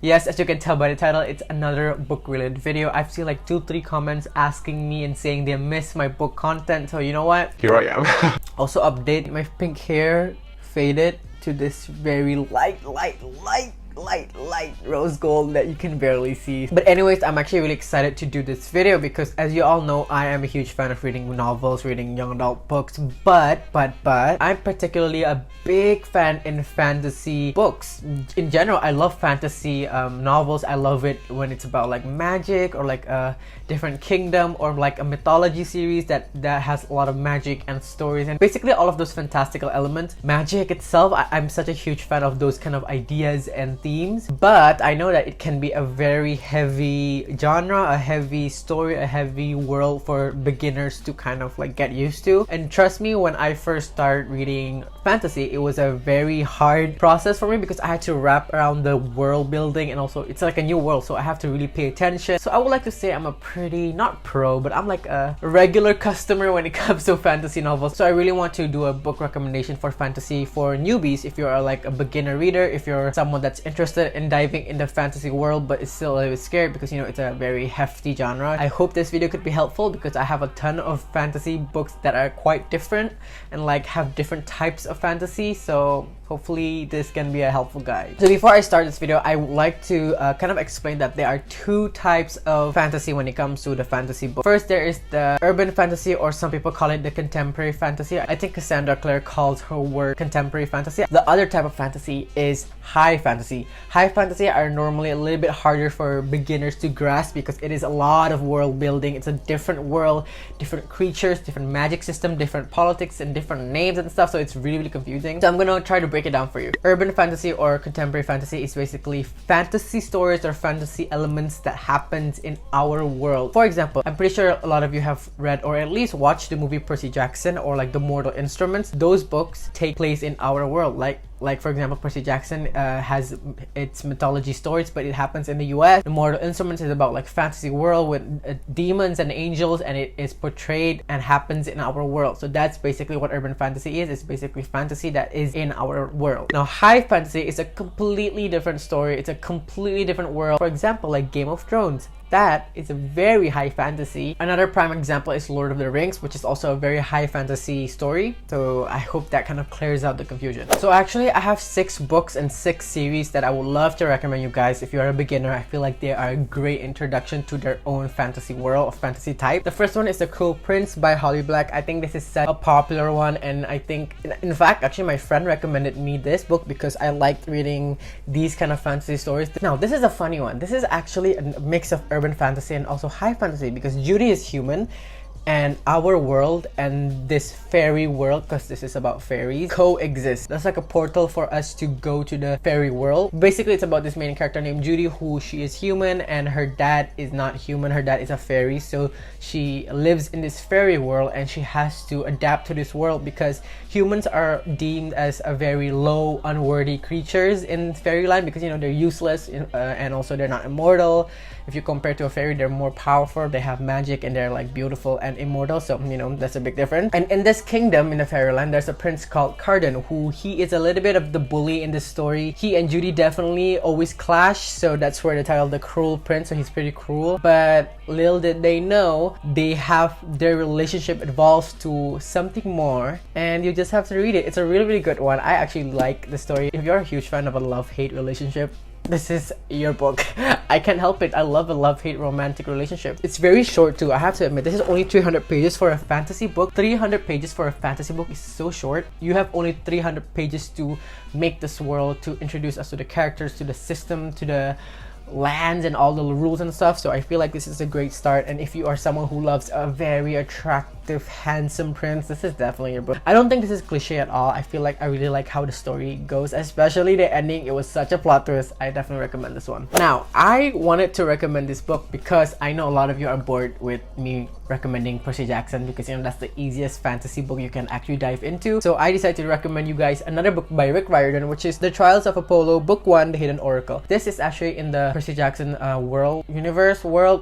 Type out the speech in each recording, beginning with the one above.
Yes, as you can tell by the title, it's another book related video. I've seen like 2-3 comments asking me and saying they miss my book content, so you know what? Here I am. Also update, my pink hair faded to this very light rose gold that you can barely see. But anyways, I'm actually really excited to do this video because as you all know, I am a huge fan of reading novels, reading young adult books, but I'm particularly a big fan in fantasy books. In general, I love fantasy novels. I love it when it's about like magic or like a different kingdom or like a mythology series that has a lot of magic and stories and basically all of those fantastical elements. Magic itself, I'm such a huge fan of those kind of ideas and themes, but I know that it can be a very heavy genre, a heavy story, a heavy world for beginners to kind of like get used to. And trust me, when I first started reading fantasy, it was a very hard process for me because I had to wrap around the world building, and also it's like a new world, so I have to really pay attention. So I would like to say I'm a pretty, not pro, but I'm like a regular customer when it comes to fantasy novels. So I really want to do a book recommendation for fantasy for newbies. If you're like a beginner reader, if you're someone that's interested in diving in the fantasy world but is still a little bit scared because you know it's a very hefty genre. I hope this video could be helpful because I have a ton of fantasy books that are quite different and like have different types of fantasy, so hopefully this can be a helpful guide. So before I start this video, I would like to kind of explain that there are two types of fantasy when it comes to the fantasy book. First, there is the urban fantasy, or some people call it the contemporary fantasy. I think Cassandra Clare calls her work contemporary fantasy. The other type of fantasy is high fantasy. High fantasy are normally a little bit harder for beginners to grasp because it is a lot of world building. It's a different world, different creatures, different magic system, different politics, and different names and stuff, so it's really confusing. So I'm gonna try to break it down for you. Urban fantasy or contemporary fantasy is basically fantasy stories or fantasy elements that happens in our world. For example, I'm pretty sure a lot of you have read or at least watched the movie Percy Jackson or like The Mortal Instruments. Those books take place in our world. Like for example, Percy Jackson has its mythology stories, but it happens in the US. The Mortal Instruments is about like fantasy world with demons and angels, and it is portrayed and happens in our world. So that's basically what urban fantasy is. It's basically fantasy that is in our world. Now, high fantasy is a completely different story. It's a completely different world. For example, like Game of Thrones. That is a very high fantasy. Another prime example is Lord of the Rings, which is also a very high fantasy story. So I hope that kind of clears out the confusion. So actually, I have 6 books and 6 series that I would love to recommend you guys. If you're a beginner, I feel like they are a great introduction to their own fantasy world of fantasy type. The first one is The Cruel Prince by Holly Black. I think this is such a popular one, and I think, in fact, actually my friend recommended me this book because I liked reading these kind of fantasy stories. Now, this is a funny one. This is actually a mix of urban fantasy and also high fantasy because Judy is human and our world and this fairy world, because this is about fairies, coexist. That's like a portal for us to go to the fairy world. Basically, it's about this main character named Judy, who she is human and her dad is not human. Her dad is a fairy, so she lives in this fairy world and she has to adapt to this world because humans are deemed as a very low, unworthy creatures in fairyland because, you know, they're useless and also they're not immortal. If you compare to a fairy, they're more powerful, they have magic, and they're like beautiful and immortal, so you know, that's a big difference. And in this kingdom, in the fairyland, there's a prince called Cardan, who he is a little bit of the bully in this story. He and Judy definitely always clash, so that's where the title The Cruel Prince, so he's pretty cruel. But little did they know, their relationship evolves to something more, and you just have to read it. It's a really good one. I actually like the story. If you're a huge fan of a love-hate relationship, this is your book. I can't help it. I love a love-hate romantic relationship. It's very short too. I have to admit, this is only 300 pages for a fantasy book. 300 pages for a fantasy book is so short. You have only 300 pages to make this world, to introduce us to the characters, to the system, to the lands and all the rules and stuff. So I feel like this is a great start, and if you are someone who loves a very attractive, handsome prince, this is definitely your book. I don't think this is cliche at all. I feel like I really like how the story goes, especially the ending. It was such a plot twist. I definitely recommend this one. Now, I wanted to recommend this book because I know a lot of you are bored with me recommending Percy Jackson because, you know, that's the easiest fantasy book you can actually dive into. So I decided to recommend you guys another book by Rick Riordan, which is The Trials of Apollo, Book 1, The Hidden Oracle. This is actually in the Percy Jackson world,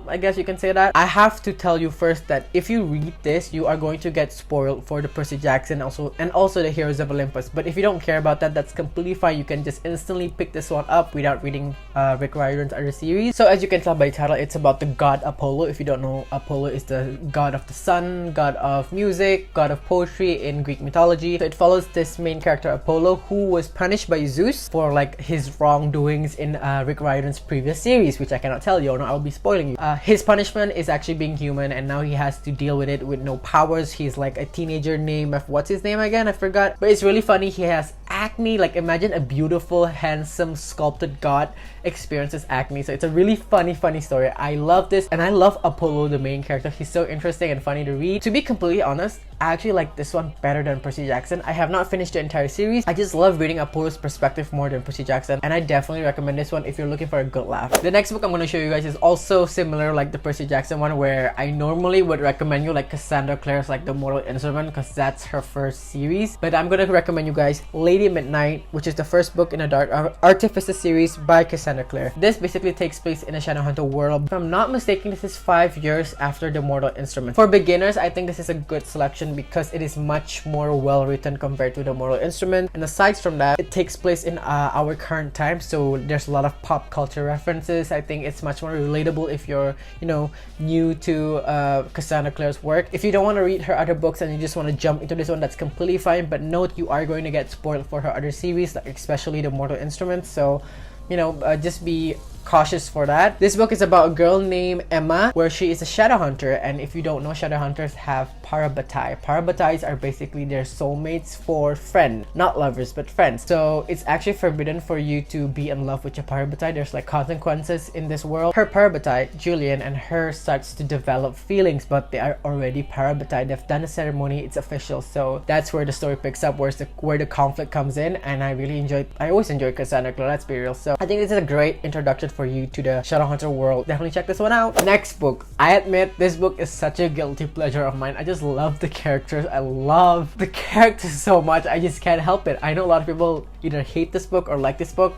I guess you can say that. I have to tell you first that if you read this, you are going to get spoiled for the Percy Jackson and also the Heroes of Olympus. But if you don't care about that, that's completely fine. You can just instantly pick this one up without reading Rick Riordan's other series. So as you can tell by the title, it's about the god Apollo. If you don't know, Apollo is the god of the sun, god of music, god of poetry in Greek mythology. So it follows this main character Apollo, who was punished by Zeus for like his wrongdoings in Rick Riordan's previous series, which I cannot tell you, or I'll be spoiling you. His punishment is actually being human, and now he has to deal with it with no powers. He's like a teenager named what's his name again? I forgot. But it's really funny. He has acne. Like, imagine a beautiful, handsome, sculpted god experiences acne. So it's a really funny story. I love this, and I love Apollo, the main character. He's so interesting and funny to read. To be completely honest, I actually like this one better than Percy Jackson. I have not finished the entire series. I just love reading Apollo's perspective more than Percy Jackson, and I definitely recommend this one if you're looking for a good laugh. The next book I'm going to show you guys is also similar like the Percy Jackson one, where I normally would recommend you like Cassandra Clare's like The Mortal Instrument, because that's her first series. But I'm going to recommend you guys Lady Midnight, which is the first book in a Dark Artifices series by Cassandra Clare. This basically takes place in a Shadowhunter world. If I'm not mistaken, this is 5 years after The Mortal Instrument. For beginners, I think this is a good selection because it is much more well written compared to The Mortal Instrument. And aside from that, it takes place in our current time, so there's a lot of pop culture references. I think it's much more relatable if you're, you know, new to Cassandra Clare's work. If you don't want to read her other books and you just want to jump into this one, that's completely fine. But note, you are going to get spoiled for her other series, like especially The Mortal Instrument. So, you know, just be cautious for that. This book is about a girl named Emma, where she is a shadow hunter, and if you don't know, shadow hunters have parabatai. Parabatais are basically their soulmates for friends, not lovers but friends. So it's actually forbidden for you to be in love with your parabatai. There's like consequences in this world. Her parabatai, Julian, and her starts to develop feelings, but they are already parabatai. They've done a ceremony, it's official. So that's where the story picks up, where the conflict comes in. And I always enjoy Cassandra Clare, let's be real. So I think this is a great introduction for you to the Shadowhunter world. Definitely check this one out. Next book. I admit this book is such a guilty pleasure of mine. I just love the characters. I love the characters so much. I just can't help it. I know a lot of people either hate this book or like this book.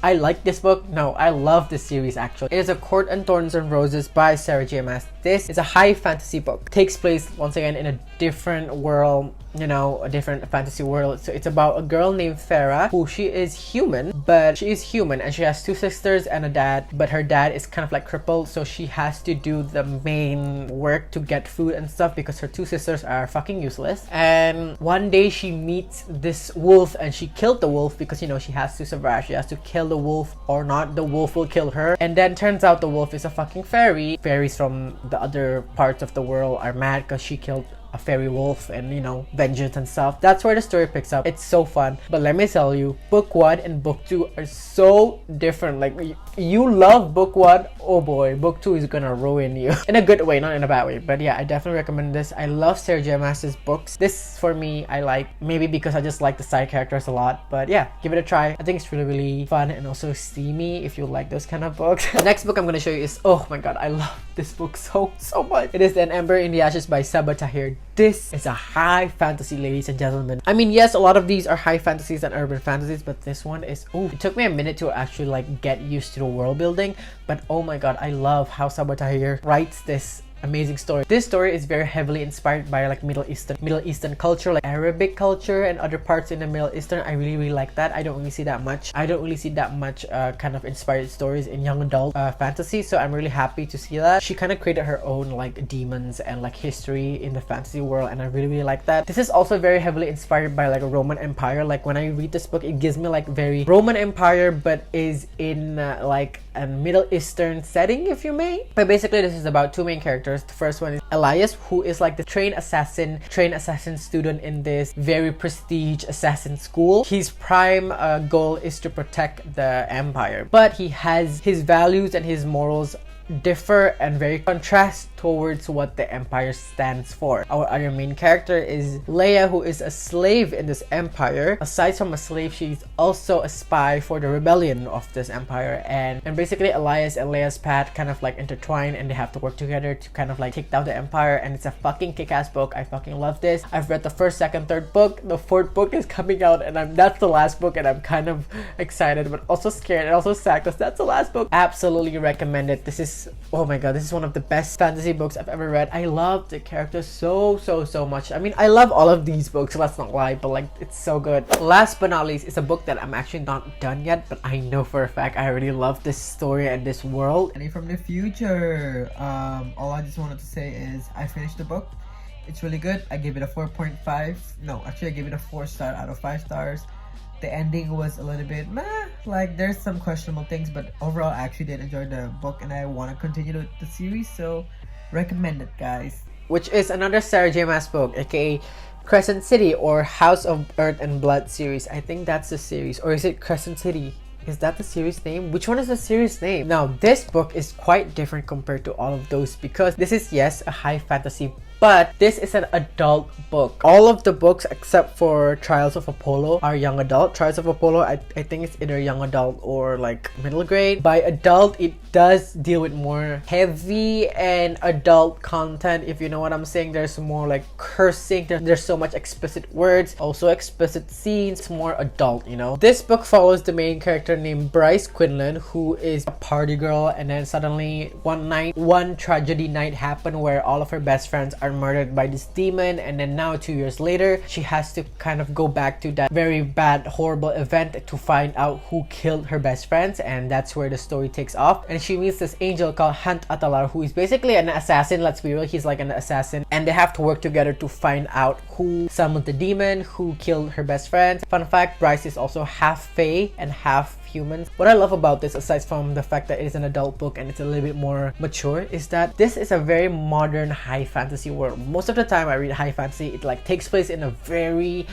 I like this book. No, I love this series actually. It is A Court and Thorns and Roses by Sarah J. Maas. This is a high fantasy book. It takes place once again in a different world, you know, a different fantasy world. So it's about a girl named Farah, who she is human and she has 2 sisters and a dad, but her dad is kind of like crippled, so she has to do the main work to get food and stuff because her 2 sisters are fucking useless. And one day she meets this wolf, and she killed the wolf because, you know, she has to survive. She has to kill the wolf, or not, the wolf will kill her. And then turns out the wolf is a fucking fairy. Fairies from the other parts of the world are mad because she killed a fairy wolf, and, you know, vengeance and stuff. That's where the story picks up. It's so fun. But let me tell you, book 1 and book 2 are so different. Like, you love book 1, oh boy, book 2 is gonna ruin you. In a good way, not in a bad way. But yeah, I definitely recommend this. I love Sarah J. Maas's books. This, for me, I like, maybe because I just like the side characters a lot. But yeah, give it a try. I think it's really fun and also steamy if you like those kind of books. The next book I'm gonna show you is, oh my god, I love this book so much. It is An Ember in the Ashes by Sabaa Tahir. This is a high fantasy, ladies and gentlemen. I mean, yes, a lot of these are high fantasies and urban fantasies, but this one is, ooh, it took me a minute to actually like get used to the world building. But oh my god, I love how Sabaa Tahir writes this amazing story. This story is very heavily inspired by like Middle Eastern culture, like Arabic culture and other parts in the Middle Eastern. I really like that. I don't really see that much kind of inspired stories in young adult fantasy, so I'm really happy to see that. She kind of created her own like demons and like history in the fantasy world, and I really like that. This is also very heavily inspired by like a Roman Empire. Like, when I read this book, it gives me like very Roman Empire, but is in like a Middle Eastern setting, if you may. But basically, this is about 2 main characters. The first one is Elias, who is like the trained assassin student in this very prestige assassin school. His prime goal is to protect the empire, but he has his values and his morals differ and very contrast towards what the empire stands for. Our other main character is Leia, who is a slave in this empire. Aside from a slave, she's also a spy for the rebellion of this empire, and basically Elias and Leia's path kind of like intertwine, and they have to work together to kind of like take down the empire. And it's a fucking kick-ass book. I fucking love this. I've read the 1st, 2nd, 3rd book. The 4th book is coming out, and that's the last book, and I'm kind of excited but also scared and also sad because that's the last book. Absolutely recommend it. This is, oh my god, this is one of the best fantasy books I've ever read. I love the characters so much. I mean, I love all of these books, let's not lie, but like, it's so good. Last but not least, it's a book that I'm actually not done yet, but I know for a fact I really love this story and this world. And from the future, all I just wanted to say is I finished the book. It's really good. I gave it a 4.5. No, actually I gave it a 4 star out of 5 stars. The ending was a little bit meh, like there's some questionable things, but overall I actually did enjoy the book and I want to continue with the series, so recommend it, guys. Which is another Sarah J Maas book, aka Crescent City or House of Earth and Blood series. I think that's the series, or is it Crescent City? Is that the series name? Which one is the series name? Now, this book is quite different compared to all of those because this is, yes, a high fantasy, but this is an adult book. All of the books except for Trials of Apollo are young adult. Trials of Apollo, I think it's either young adult or like middle grade. By adult, it does deal with more heavy and adult content, if you know what I'm saying. There's more like cursing, there's so much explicit words, also explicit scenes. It's more adult, you know. This book follows the main character named Bryce Quinlan, who is a party girl, and then suddenly one tragedy night happened where all of her best friends are murdered by this demon, and then now 2 years later she has to kind of go back to that very bad, horrible event to find out who killed her best friends, and that's where the story takes off. And she meets this angel called Hunt Atalar, who is basically an assassin. Let's be real, he's like an assassin, and they have to work together to find out who summoned the demon, who killed her best friends. Fun fact, Bryce is also half fae and half humans. What I love about this, aside from the fact that it is an adult book and it's a little bit more mature, is that this is a very modern high fantasy world. Most of the time I read high fantasy, it like takes place in a very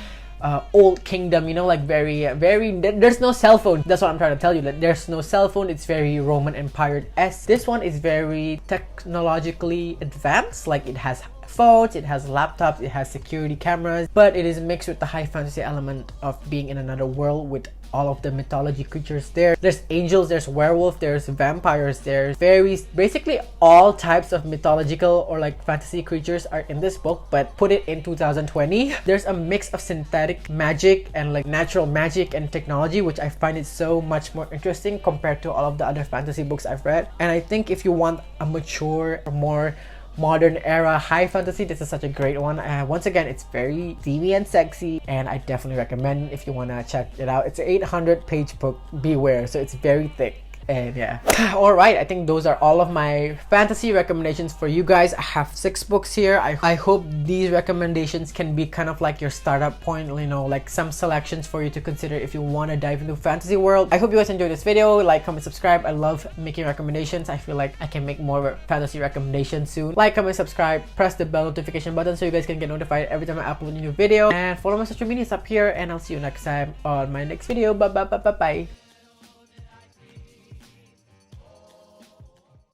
old kingdom, you know, like very there's no cell phone. That's what I'm trying to tell you, that there's no cell phone. It's very Roman Empire-esque. This one is very technologically advanced, like it has phones, it has laptops, it has security cameras, but it is mixed with the high fantasy element of being in another world with all of the mythology creatures there. There's angels, there's werewolves, there's vampires, there's fairies. Basically all types of mythological or like fantasy creatures are in this book, but put it in 2020. There's a mix of synthetic magic and like natural magic and technology, which I find it so much more interesting compared to all of the other fantasy books I've read. And I think if you want a mature, more modern era high fantasy, this is such a great one. Once again, it's very steamy and sexy, and I definitely recommend if you want to check it out. It's an 800-page book, beware, so it's very thick. And yeah, all right, I think those are all of my fantasy recommendations for you guys. I have 6 books here. I hope these recommendations can be kind of like your startup point, you know, like some selections for you to consider if you want to dive into fantasy world. I hope you guys enjoyed this video. Like, comment, subscribe. I love making recommendations. I feel like I can make more fantasy recommendations soon. Like, comment, subscribe, press the bell notification button so you guys can get notified every time I upload a new video, and follow my social medias up here, and I'll see you next time on my next video. Bye.